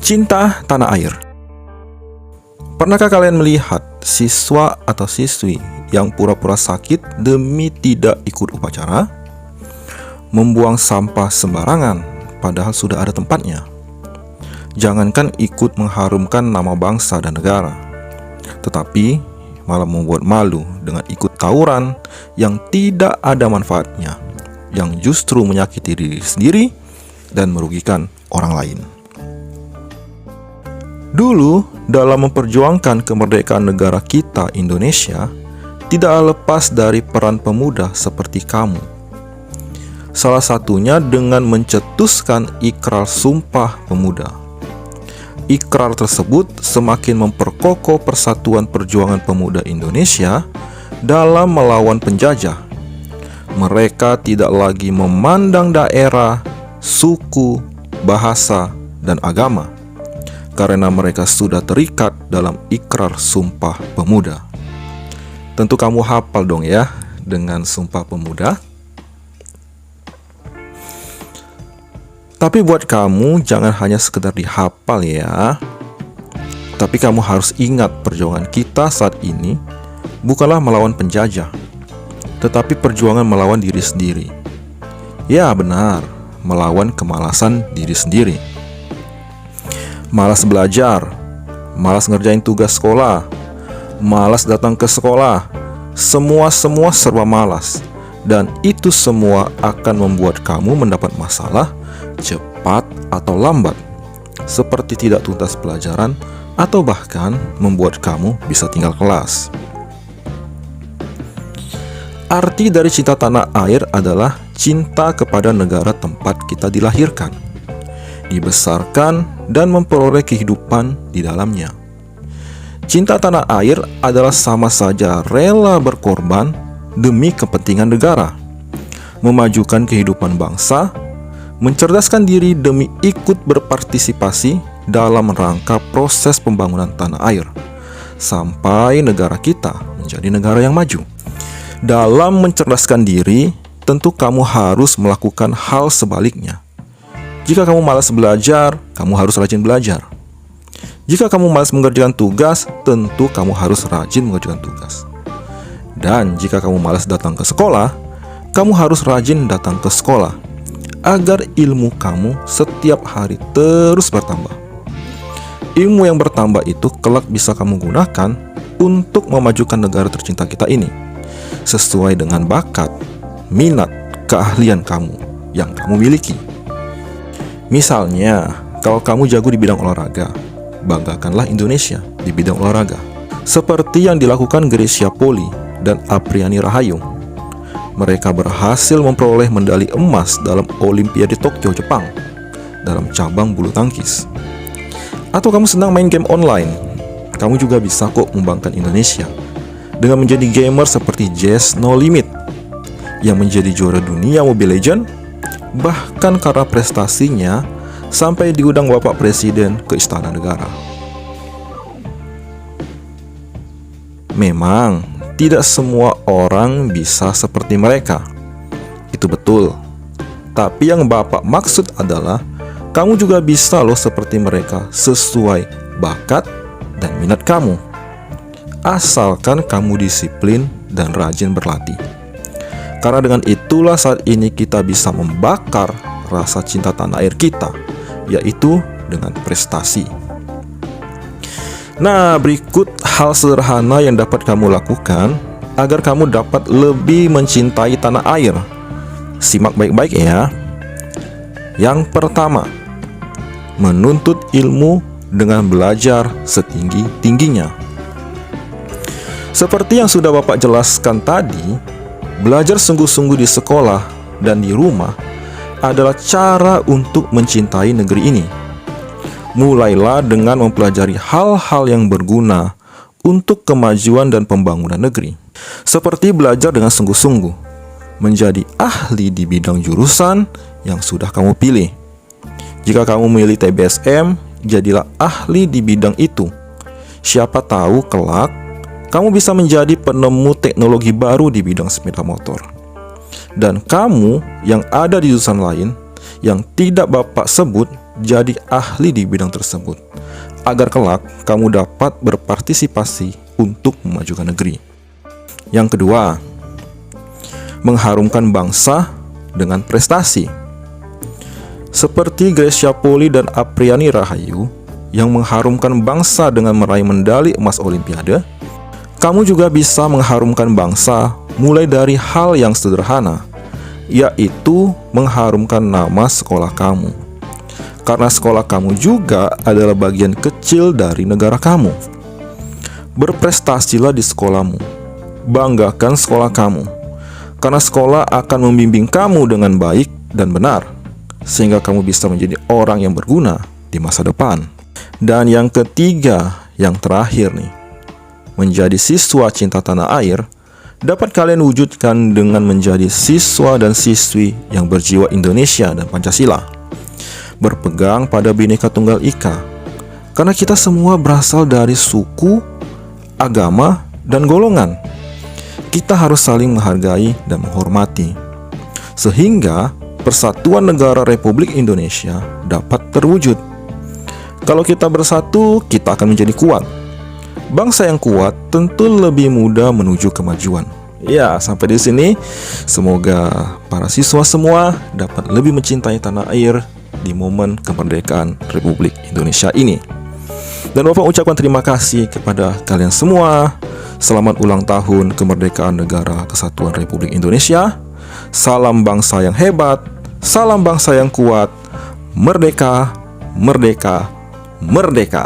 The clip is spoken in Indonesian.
Cinta tanah air. Pernahkah kalian melihat siswa atau siswi yang pura-pura sakit demi tidak ikut upacara? Membuang sampah sembarangan padahal sudah ada tempatnya. Jangankan ikut mengharumkan nama bangsa dan negara, tetapi malah membuat malu dengan ikut tawuran yang tidak ada manfaatnya, yang justru menyakiti diri sendiri dan merugikan orang lain. Dulu, dalam memperjuangkan kemerdekaan negara kita Indonesia, tidak lepas dari peran pemuda seperti kamu. Salah satunya dengan mencetuskan Ikrar Sumpah Pemuda. Ikrar tersebut semakin memperkokoh persatuan perjuangan pemuda Indonesia dalam melawan penjajah. Mereka tidak lagi memandang daerah, suku, bahasa, dan agama, karena mereka sudah terikat dalam Ikrar Sumpah Pemuda. Tentu kamu hafal dong ya dengan Sumpah Pemuda. Tapi buat kamu jangan hanya sekedar dihafal ya. Tapi kamu harus ingat perjuangan kita saat ini bukanlah melawan penjajah, tetapi perjuangan melawan diri sendiri. Ya benar, melawan kemalasan diri sendiri. Malas belajar, malas ngerjain tugas sekolah, malas datang ke sekolah, semua serba malas. Dan itu semua akan membuat kamu mendapat masalah cepat atau lambat, seperti tidak tuntas pelajaran atau bahkan membuat kamu bisa tinggal kelas. Arti dari cinta tanah air adalah cinta kepada negara tempat kita dilahirkan, dibesarkan, dan memperoleh kehidupan di dalamnya. Cinta tanah air adalah sama saja rela berkorban demi kepentingan negara, memajukan kehidupan bangsa, mencerdaskan diri demi ikut berpartisipasi dalam rangka proses pembangunan tanah air, sampai negara kita menjadi negara yang maju. Dalam mencerdaskan diri, tentu kamu harus melakukan hal sebaliknya. Jika kamu malas belajar, kamu harus rajin belajar. Jika kamu malas mengerjakan tugas, tentu kamu harus rajin mengerjakan tugas. Dan jika kamu malas datang ke sekolah, kamu harus rajin datang ke sekolah, agar ilmu kamu setiap hari terus bertambah. Ilmu yang bertambah itu kelak bisa kamu gunakan untuk memajukan negara tercinta kita ini, sesuai dengan bakat, minat, keahlian kamu yang kamu miliki. Misalnya, kalau kamu jago di bidang olahraga, banggakanlah Indonesia di bidang olahraga, seperti yang dilakukan Grecia Poli dan Apriani Rahayu. Mereka berhasil memperoleh medali emas dalam Olimpiade Tokyo, Jepang, dalam cabang bulu tangkis. Atau kamu senang main game online, kamu juga bisa kok membanggakan Indonesia dengan menjadi gamer seperti Jazz No Limit yang menjadi juara dunia Mobile Legends, bahkan karena prestasinya sampai diundang Bapak Presiden ke Istana Negara. Memang tidak semua orang bisa seperti mereka, itu betul. Tapi yang Bapak maksud adalah kamu juga bisa loh seperti mereka, sesuai bakat dan minat kamu, asalkan kamu disiplin dan rajin berlatih. Karena dengan itulah saat ini kita bisa membakar rasa cinta tanah air kita, yaitu dengan prestasi. Nah, berikut hal sederhana yang dapat kamu lakukan agar kamu dapat lebih mencintai tanah air. Simak baik-baik ya. Yang pertama, menuntut ilmu dengan belajar setinggi-tingginya. Seperti yang sudah Bapak jelaskan tadi, belajar sungguh-sungguh di sekolah dan di rumah adalah cara untuk mencintai negeri ini. Mulailah dengan mempelajari hal-hal yang berguna untuk kemajuan dan pembangunan negeri. Seperti belajar dengan sungguh-sungguh, menjadi ahli di bidang jurusan yang sudah kamu pilih. Jika kamu memilih TBSM, jadilah ahli di bidang itu. Siapa tahu kelak kamu bisa menjadi penemu teknologi baru di bidang sepeda motor. Dan kamu yang ada di jurusan lain, yang tidak Bapak sebut jadi ahli di bidang tersebut, agar kelak kamu dapat berpartisipasi untuk memajukan negeri. Yang kedua, mengharumkan bangsa dengan prestasi. Seperti Gracia Poli dan Apriani Rahayu yang mengharumkan bangsa dengan meraih medali emas Olimpiade, kamu juga bisa mengharumkan bangsa mulai dari hal yang sederhana, yaitu mengharumkan nama sekolah kamu. Karena sekolah kamu juga adalah bagian kecil dari negara kamu. Berprestasilah di sekolahmu. Banggakan sekolah kamu. Karena sekolah akan membimbing kamu dengan baik dan benar, sehingga kamu bisa menjadi orang yang berguna di masa depan. Dan yang ketiga, yang terakhir nih, menjadi siswa cinta tanah air dapat kalian wujudkan dengan menjadi siswa dan siswi yang berjiwa Indonesia dan Pancasila, berpegang pada Bhinneka Tunggal Ika, karena kita semua berasal dari suku, agama, dan golongan. Kita harus saling menghargai dan menghormati, sehingga Persatuan Negara Republik Indonesia dapat terwujud. Kalau kita bersatu, kita akan menjadi kuat. Bangsa yang kuat tentu lebih mudah menuju kemajuan. Ya, sampai di sini. Semoga para siswa semua dapat lebih mencintai tanah air di momen kemerdekaan Republik Indonesia ini. Dan Bapak ucapkan terima kasih kepada kalian semua. Selamat ulang tahun kemerdekaan Negara Kesatuan Republik Indonesia. Salam bangsa yang hebat, salam bangsa yang kuat. Merdeka, merdeka, merdeka.